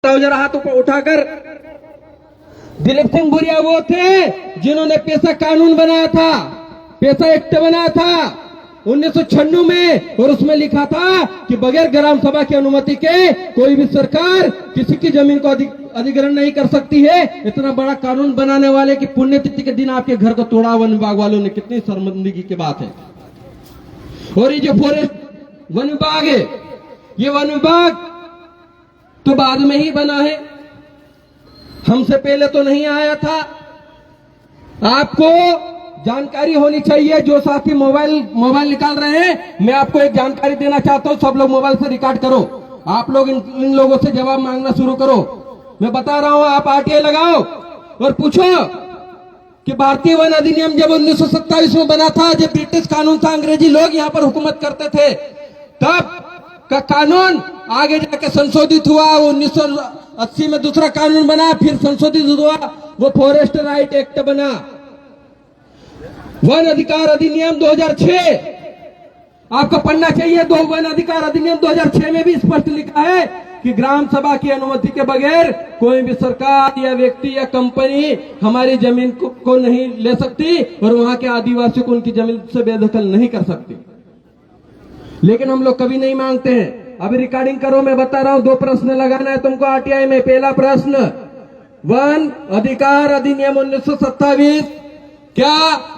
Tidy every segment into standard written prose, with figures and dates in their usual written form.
जरा हाथ ऊपर उठाकर। दिलीप सिंह भुरिया वो थे जिन्होंने पेशा कानून बनाया था, पेशा एक्ट बनाया था 1996 में, और उसमें लिखा था कि बगैर ग्राम सभा की अनुमति के कोई भी सरकार किसी की जमीन को अधिग्रहण नहीं कर सकती है। इतना बड़ा कानून बनाने वाले की पुण्यतिथि के दिन आपके घर को तोड़ा वन विभाग वालों ने, कितनी शर्मिंदगी की बात है। और ये जो फॉरेस्ट वन विभाग है, ये वन विभाग तो बाद में ही बना है, हमसे पहले तो नहीं आया था। आपको जानकारी होनी चाहिए। जो साथी मोबाइल निकाल रहे हैं, मैं आपको एक जानकारी देना चाहता हूं। सब लोग मोबाइल से रिकॉर्ड करो। आप लोग इन लोगों से जवाब मांगना शुरू करो। मैं बता रहा हूं, आप आरटीआई लगाओ और पूछो कि भारतीय वन अधिनियम जब 1927 में बना था, जब ब्रिटिश कानून था, अंग्रेजी लोग यहां पर हुकूमत करते थे, तब का कानून आगे जाके संशोधित हुआ। 1980 में दूसरा कानून बना, फिर संशोधित हुआ, वो फॉरेस्ट राइट एक्ट बना। वन अधिकार अधिनियम 2006 आपको पढ़ना चाहिए। वन अधिकार अधिनियम 2006 में भी स्पष्ट लिखा है कि ग्राम सभा की अनुमति के बगैर कोई भी सरकार या व्यक्ति या कंपनी हमारी जमीन को नहीं ले सकती और वहां के आदिवासियों को उनकी जमीन से बेदखल नहीं कर सकती। लेकिन हम लोग कभी नहीं मांगते हैं। अभी रिकॉर्डिंग करो, मैं बता रहा हूं। 2 प्रश्न लगाना है तुमको आरटीआई में। पहला प्रश्न, वन अधिकार अधिनियम 1927 क्या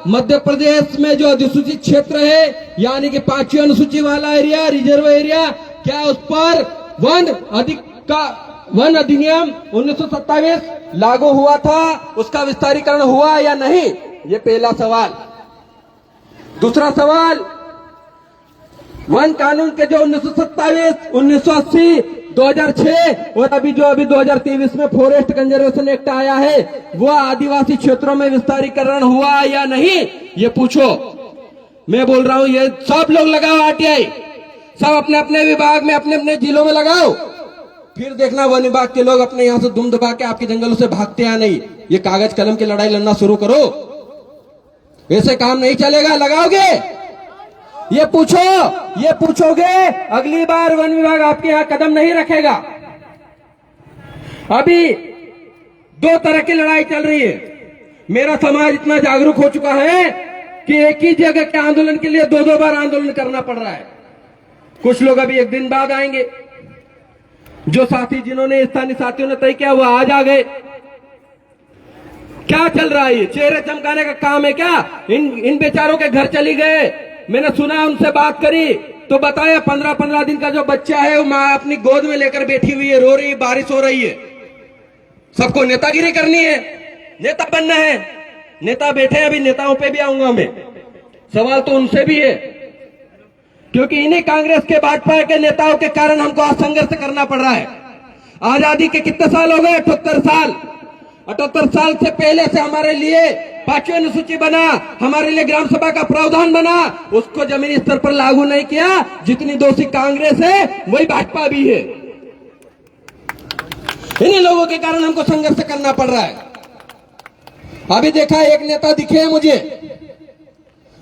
मध्य प्रदेश में जो अधिसूचित क्षेत्र है, यानी कि 5वीं अनुसूची वाला एरिया, रिजर्व एरिया, क्या उस पर वन अधिनियम 1927 लागू हुआ था, उसका विस्तारीकरण हुआ या नहीं? ये पहला सवाल। दूसरा सवाल, वन कानून के जो 1927, 1980, 2006 और अभी 2023 में फॉरेस्ट कंजर्वेशन एक्ट आया है, वो आदिवासी क्षेत्रों में विस्तारीकरण हुआ या नहीं? ये पूछो। मैं बोल रहा हूं, ये सब लोग लगाओ आरटीआई, सब अपने अपने विभाग में, अपने अपने जिलों में लगाओ। फिर देखना वन विभाग के लोग अपने यहां से दुम दबा के आपके जंगलों से भागते या नहीं। ये कागज कलम की लड़ाई लड़ना शुरू करो, ऐसे काम नहीं चलेगा। लगाओगे? ये पूछोगे, अगली बार वन विभाग आपके यहां कदम नहीं रखेगा। अभी 2 तरह की लड़ाई चल रही है। मेरा समाज इतना जागरूक हो चुका है कि एक ही जगह के आंदोलन के लिए 2-2 बार आंदोलन करना पड़ रहा है। कुछ लोग अभी 1 दिन बाद आएंगे। जो साथी जिन्होंने स्थानीय साथियों ने तय किया वो आज आ गए। क्या चल रहा है? ये चेहरे चमकाने का काम है क्या? इन बेचारों के घर चली गए। मैंने सुना, उनसे बात करी तो बताया 15-15 दिन का जो बच्चा है वो माँ अपनी गोद में लेकर बैठी हुई है, रो रही है, बारिश हो रही है। सबको नेतागिरी करनी है, नेता बनना है। नेता बैठे, अभी नेताओं पे भी आऊंगा मैं। सवाल तो उनसे भी है, क्योंकि इन्हीं कांग्रेस के भाजपा के नेताओं के कारण हमको आज संघर्ष करना पड़ रहा है। आजादी के कितने साल हो गए? 78 साल। 78 साल से पहले से हमारे लिए 5वीं अनुसूची बना, हमारे लिए ग्राम सभा का प्रावधान बना, उसको जमीनी स्तर पर लागू नहीं किया। जितनी दोषी कांग्रेस है वही भाजपा भी है। इन्हीं लोगों के कारण हमको संघर्ष करना पड़ रहा है। अभी देखा, एक नेता दिखे हैं मुझे,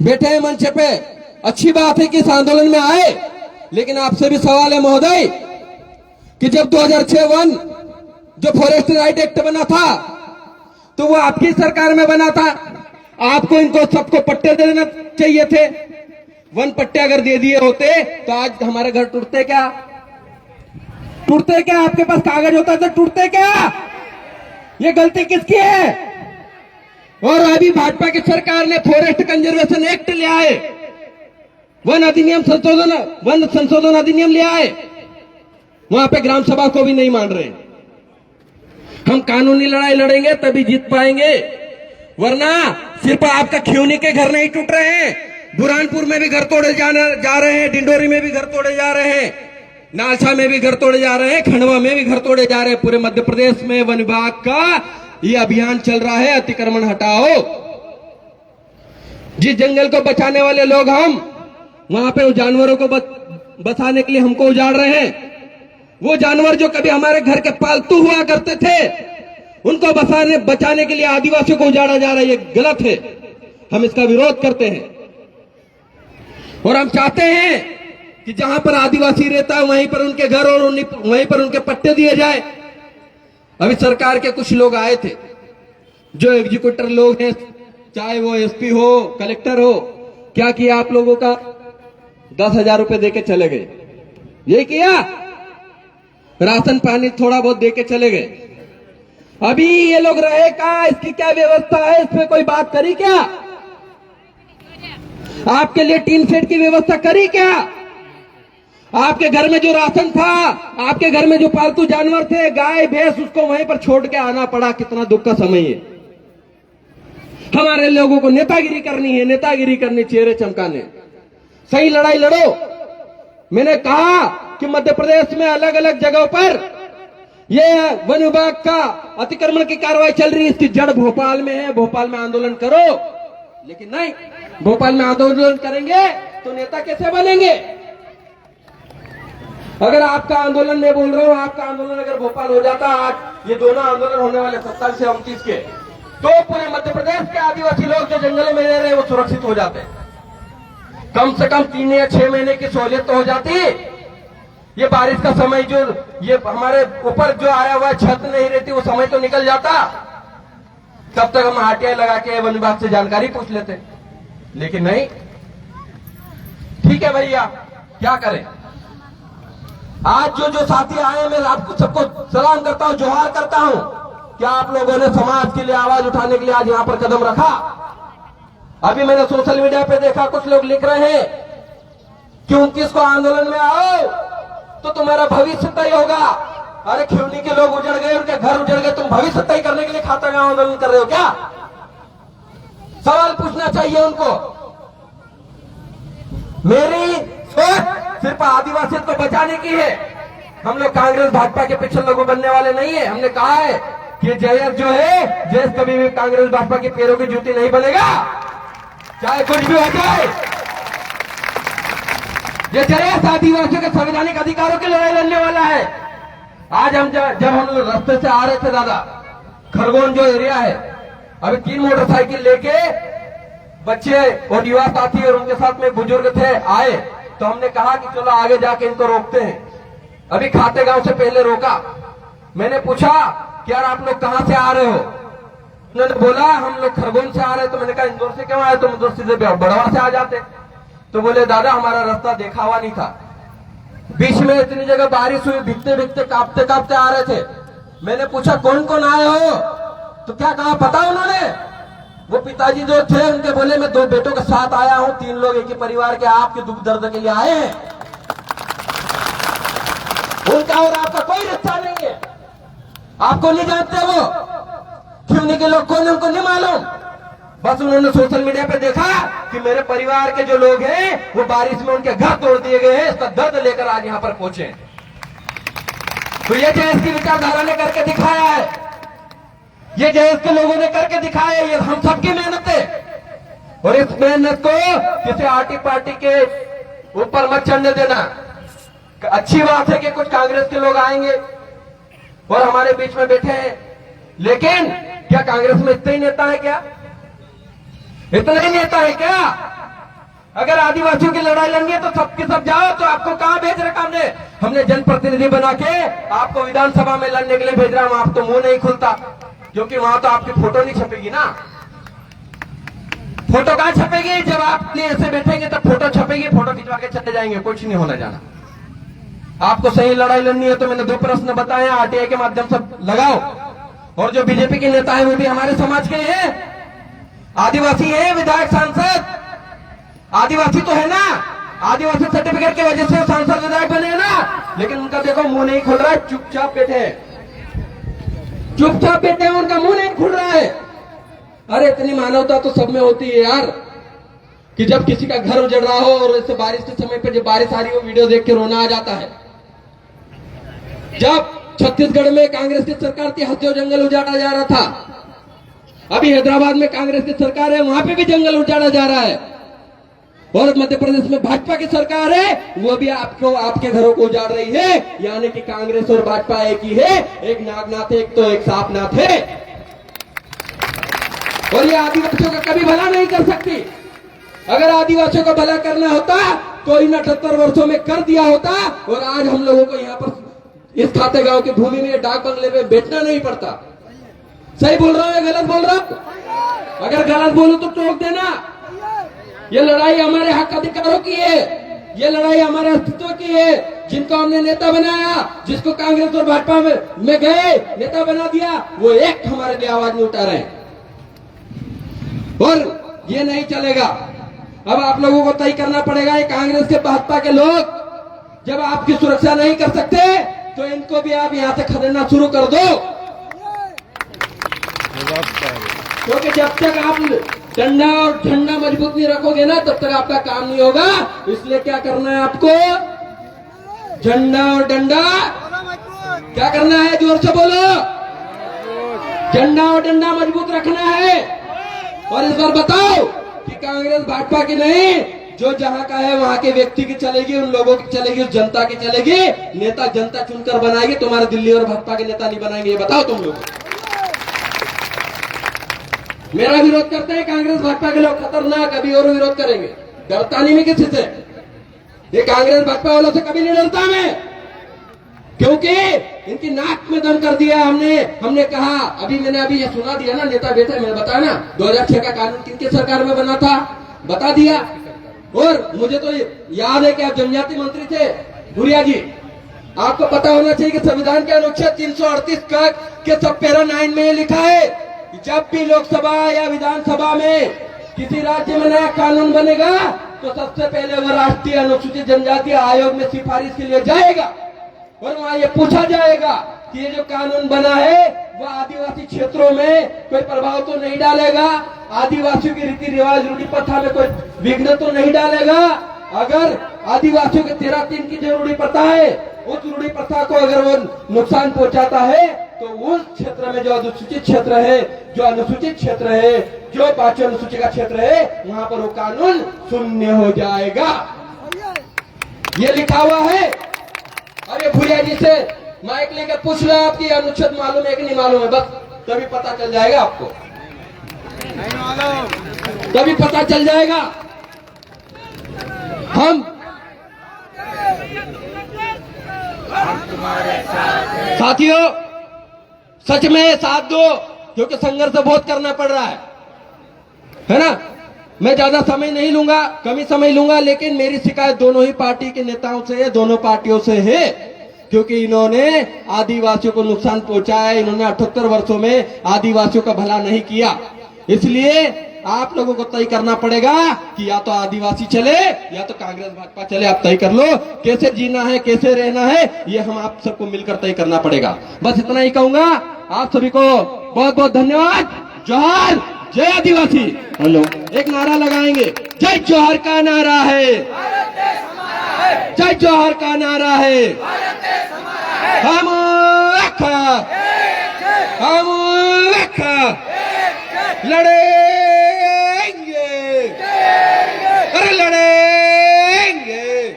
बैठे हैं मंच पे। अच्छी बात है कि इस आंदोलन में आए, लेकिन आपसे भी सवाल है महोदय कि जब 2006 वन जो फॉरेस्ट राइट एक्ट बना था तो वो आपकी सरकार में बना था। आपको इनको सबको पट्टे दे देना चाहिए थे। वन पट्टे अगर दे दिए होते तो आज हमारे घर टूटते क्या? आपके पास कागज होता तो टूटते क्या? ये गलती किसकी है? और अभी भाजपा की सरकार ने फॉरेस्ट कंजर्वेशन एक्ट ले आए, वन संशोधन अधिनियम ले आए। वहां पे ग्राम सभा को भी नहीं मान रहे। हम कानूनी लड़ाई लड़ेंगे तभी जीत पाएंगे, वरना सिर्फ आपका खियोनी के घर नहीं टूट रहे हैं, बुरहानपुर में भी घर तोड़े जा रहे हैं, डिंडोरी में भी घर तोड़े जा रहे हैं, नालसा में भी घर तोड़े जा रहे हैं, खंडवा में भी घर तोड़े जा रहे हैं। पूरे मध्य प्रदेश में वन विभाग का ये अभियान चल रहा है, अतिक्रमण हटाओ। जिस जंगल को बचाने वाले लोग हम, वहां पे जानवरों को बचाने के लिए हमको उजाड़ रहे हैं। वो जानवर जो कभी हमारे घर के पालतू हुआ करते थे, उनको बचाने के लिए आदिवासियों को उजाड़ा जा रहा है। ये गलत है, हम इसका विरोध करते हैं। और हम चाहते हैं कि जहां पर आदिवासी रहता है वहीं पर उनके घर और वहीं पर उनके पट्टे दिए जाए। अभी सरकार के कुछ लोग आए थे, जो एग्जीक्यूटिव लोग हैं, चाहे वो एसपी हो, कलेक्टर हो, क्या किया आप लोगों का? 10,000 रुपए देके चले गए। यही किया, राशन पानी थोड़ा बहुत देके चले गए। अभी ये लोग रहे कहां? इसकी क्या व्यवस्था है? इसमें कोई बात करी क्या? आपके लिए टीन शेड की व्यवस्था करी क्या? आपके घर में जो राशन था, आपके घर में जो पालतू जानवर थे, गाय भैंस, उसको वहीं पर छोड़ के आना पड़ा। कितना दुख का समय है। हमारे लोगों को नेतागिरी करनी है, नेतागिरी करनी, चेहरे चमकाने। सही लड़ाई लड़ो। मैंने कहा कि मध्य प्रदेश में अलग अलग जगहों पर ये वन विभाग का अतिक्रमण की कार्रवाई चल रही है। इसकी जड़ भोपाल में है। भोपाल में आंदोलन करो, लेकिन नहीं, भोपाल में आंदोलन करेंगे तो नेता कैसे बनेंगे? अगर आपका आंदोलन, मैं बोल रहा हूं, आपका आंदोलन अगर भोपाल हो जाता, आज ये दोनों आंदोलन होने वाले 27 से 29 के, तो पूरे मध्य प्रदेश के आदिवासी लोग जो जंगलों में रह रहे हैं वो सुरक्षित हो जाते। कम से कम 3 या 6 महीने की सहूलियत तो हो जाती। ये बारिश का समय जो ये हमारे ऊपर जो आया हुआ छत नहीं रहती, वो समय तो निकल जाता। तब तक हम आरटीआई लगा के वन विभाग से जानकारी पूछ लेते, लेकिन नहीं। ठीक है भैया, क्या करें? आज जो साथी आए, मैं आपको सबको सलाम करता हूं, जोहार करता हूं। क्या आप लोगों ने समाज के लिए आवाज उठाने के लिए आज यहां पर कदम रखा? अभी मैंने सोशल मीडिया पे देखा, कुछ लोग लिख रहे हैं कि 29 को आंदोलन में आओ तो तुम्हारा भविष्य तय होगा। अरे खिवनी के लोग उजड़ गए, उनके घर उजड़ गए, तुम भविष्य तय करने के लिए खाता गांव आंदोलन कर रहे हो क्या? सवाल पूछना चाहिए उनको। मेरी सोच सिर्फ आदिवासियों को बचाने की है। हम लोग कांग्रेस भाजपा के पीछे लोगों बनने वाले नहीं है। हमने कहा है कि जयेश जो है, जयेश कभी भी कांग्रेस भाजपा के पैरों की जूती नहीं बनेगा, चाहे कुछ भी हो जाए। ये जयेश आदिवासियों के संवैधानिक अधिकारों की लड़ाई लड़ने वाला है। आज हम जब हम लोग रास्ते से आ रहे थे दादा, खरगोन जो एरिया है, अभी 3 मोटरसाइकिल लेके बच्चे और युवा साथी और उनके साथ में बुजुर्ग थे, आए तो हमने कहा कि चलो आगे जाके इनको रोकते हैं। अभी खाते गांव से पहले रोका। मैंने पूछा कि यार आप लोग कहां से आ रहे हो? उन्होंने बोला हम लोग खरगोन से आ रहे हैं। तो मैंने कहा इंदौर से क्यों आए? तुम इंदौर से बड़वा से आ जाते। तो बोले दादा हमारा रास्ता देखा हुआ नहीं था, बीच में इतनी जगह बारिश हुई, भीगते भीगते कांपते कांपते आ रहे थे। मैंने पूछा कौन कौन आए हो? तो क्या कहा पता उन्होंने? वो पिताजी जो थे उनके बोले मैं 2 बेटों के साथ आया हूं, 3 लोग एक ही परिवार के, आपके दुख दर्द के लिए आए हैं। उनका और आपका कोई रिश्ता नहीं है। आपको नहीं जानते वो खिवनी के लोग कौन, उनको नहीं मालूम। बस उन्होंने सोशल मीडिया पे देखा कि मेरे परिवार के जो लोग हैं वो बारिश में उनके घर तोड़ दिए गए हैं, इसका दर्द लेकर आज यहां पर पहुंचे। तो ये जयेश की विचारधारा ने करके दिखाया है, ये जयेश के लोगों ने करके दिखाया है। ये हम सबकी मेहनत है और इस मेहनत को किसी आर्टी पार्टी के ऊपर मत चढ़ने देना। अच्छी बात है कि कुछ कांग्रेस के लोग आएंगे और हमारे बीच में बैठे हैं, लेकिन क्या कांग्रेस में इतने ही नेता है? क्या इतना ही नेता है क्या? अगर आदिवासियों की लड़ाई लड़नी है तो सबके सब जाओ। तो आपको कहां भेज रखा हमने? हमने जनप्रतिनिधि बना के आपको विधानसभा में लड़ने के लिए भेज रहा हूं। आप तो मुंह नहीं खुलता, क्योंकि वहां तो आपकी फोटो नहीं छपेगी ना। फोटो कहां छपेगी? जब आप ऐसे बैठेंगे तब फोटो छपेगी, फोटो खिंचवा के चले जाएंगे, कुछ नहीं होना जाना। आपको सही लड़ाई लड़नी है तो मैंने 2 प्रश्न बताए, आरटीआई के माध्यम से लगाओ। और जो बीजेपी के नेता है वो भी हमारे समाज के हैं, आदिवासी है, विधायक सांसद आदिवासी तो है ना। आदिवासी सर्टिफिकेट की वजह से सांसद विधायक बने हैं ना, लेकिन उनका देखो मुंह नहीं खुल रहा है, चुपचाप बैठे हैं, चुपचाप बैठे हैं, उनका मुंह नहीं खुल रहा है। अरे इतनी मानवता तो सब में होती है यार, कि जब किसी का घर उजड़ रहा हो और ऐसे बारिश के समय पे जब बारिश आ रही हो, वीडियो देख के रोना आ जाता है। जब छत्तीसगढ़ में कांग्रेस की सरकार थी, हथियो जंगल उजाड़ा जा रहा था। अभी हैदराबाद में कांग्रेस की सरकार है, वहां पे भी जंगल उजाड़ा जा रहा है। और मध्य प्रदेश में भाजपा की सरकार है, वो भी आपको आपके घरों को उजाड़ रही है। यानी कि कांग्रेस और भाजपा एक ही है, एक नागनाथ है, एक तो एक सापनाथ है। और ये आदिवासियों का कभी भला नहीं कर सकती। अगर आदिवासियों का भला करना होता तो इन 78 वर्षों में कर दिया होता। और आज हम लोगों को यहाँ पर इस खातेगांव की भूमि में डाक बंगले पे बैठना नहीं पड़ता। सही बोल रहा हूं या गलत बोल रहा हूं? अगर गलत बोलूं तो टोक देना। ये लड़ाई हमारे हक अधिकारों की है, ये लड़ाई हमारे अस्तित्व की है। जिनको हमने नेता बनाया, जिसको कांग्रेस और भाजपा में गए नेता बना दिया, वो एक हमारे लिए आवाज नहीं उठा रहे हैं। और ये नहीं चलेगा। अब आप लोगों को तय करना पड़ेगा। ये कांग्रेस के भाजपा के लोग जब आपकी सुरक्षा नहीं कर सकते तो इनको भी आप यहां से खदेड़ना शुरू कर दो, क्योंकि जब तक आप डंडा और झंडा मजबूत नहीं रखोगे ना, तब तक आपका काम नहीं होगा। इसलिए क्या करना है आपको? झंडा और डंडा क्या करना है? जोर से बोलो। झंडा और डंडा मजबूत रखना है। और इस बार बताओ कि कांग्रेस भाजपा की नहीं, जो जहां का है वहां के व्यक्ति की चलेगी, उन लोगों की चलेगी, उस जनता की चलेगी। नेता जनता चुनकर बनाएगी, तुम्हारे दिल्ली और भाजपा के नेता नहीं बनाएंगे। ये बताओ तुम लोग। मेरा विरोध करते हैं कांग्रेस भाजपा के लोग, खतरनाक। अभी और विरोध करेंगे। डरता नहीं मैं किसी से। ये कांग्रेस भाजपा वालों से कभी नहीं डरता मैं, क्योंकि इनकी नाक में दम कर दिया हमने कहा। मैंने अभी ये सुना दिया ना, नेता बैठे, मैंने बताया ना 2006 का कानून किनके सरकार में बना था, बता दिया। और मुझे तो याद है कि आप जनजाति मंत्री थे भूरिया जी। आपको पता होना चाहिए कि संविधान के अनुच्छेद 338 के सब पैरा 9 में लिखा है कि जब भी लोकसभा या विधानसभा में किसी राज्य में नया कानून बनेगा तो सबसे पहले वह राष्ट्रीय अनुसूचित जनजाति आयोग में सिफारिश के लिए जाएगा और वहां ये पूछा जाएगा कि ये जो कानून बना है वह आदिवासी क्षेत्रों में कोई प्रभाव तो नहीं डालेगा, आदिवासियों की रीति रिवाज रूढ़ी प्रथा में कोई विघ्न तो नहीं डालेगा। अगर आदिवासियों के 13-3 की जो रूढ़ी प्रथा है, उस रूढ़ी प्रथा को अगर वो नुकसान पहुंचाता है तो उस क्षेत्र में जो अनुसूचित क्षेत्र है, जो अनुसूचित क्षेत्र है, जो 5वीं अनुसूची का क्षेत्र है, वहां पर वो कानून शून्य हो जाएगा। ये लिखा हुआ है। अरे भूरिया जी से माइक लेकर पूछ लो आपकी अनुच्छेद मालूम है कि नहीं मालूम है, बस तभी पता चल जाएगा आपको, तभी पता चल जाएगा। हम साथियों सच में साथ दो, क्योंकि संघर्ष बहुत करना पड़ रहा है ना। मैं ज्यादा समय नहीं लूंगा, कम ही समय लूंगा, लेकिन मेरी शिकायत दोनों ही पार्टी के नेताओं से है, दोनों पार्टियों से है, क्योंकि इन्होंने आदिवासियों को नुकसान पहुंचाया। इन्होंने 78 वर्षों में आदिवासियों का भला नहीं किया। इसलिए आप लोगों को तय करना पड़ेगा कि या तो आदिवासी चले या तो कांग्रेस भाजपा चले। आप तय कर लो कैसे जीना है, कैसे रहना है, ये हम आप सबको मिलकर तय करना पड़ेगा। बस इतना ही कहूंगा। आप सभी को बहुत बहुत धन्यवाद। जोहार, जय आदिवासी। हेलो, एक नारा लगाएंगे। जय जोहार का नारा है, जय जोहार का नारा है। हम लड़ेंगे, अरे लड़ेंगे।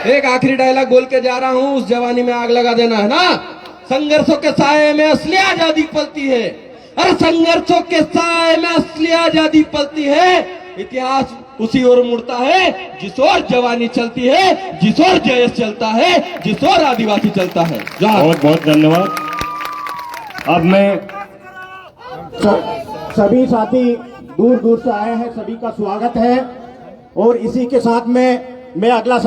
एक आखिरी डायलॉग बोल के जा रहा हूं, उस जवानी में आग लगा देना है ना। संघर्षों के साए में असली आजादी पलती है, अरे संघर्षों के साए में असली आजादी पलती है। इतिहास उसी ओर मुड़ता है जिस ओर जवानी चलती है, जिस ओर जयस चलता है, जिस ओर आदिवासी चलता है। बहुत बहुत धन्यवाद। अब मैं सभी साथी दूर दूर से आए हैं, सभी का स्वागत है। और इसी के साथ में मैं अगला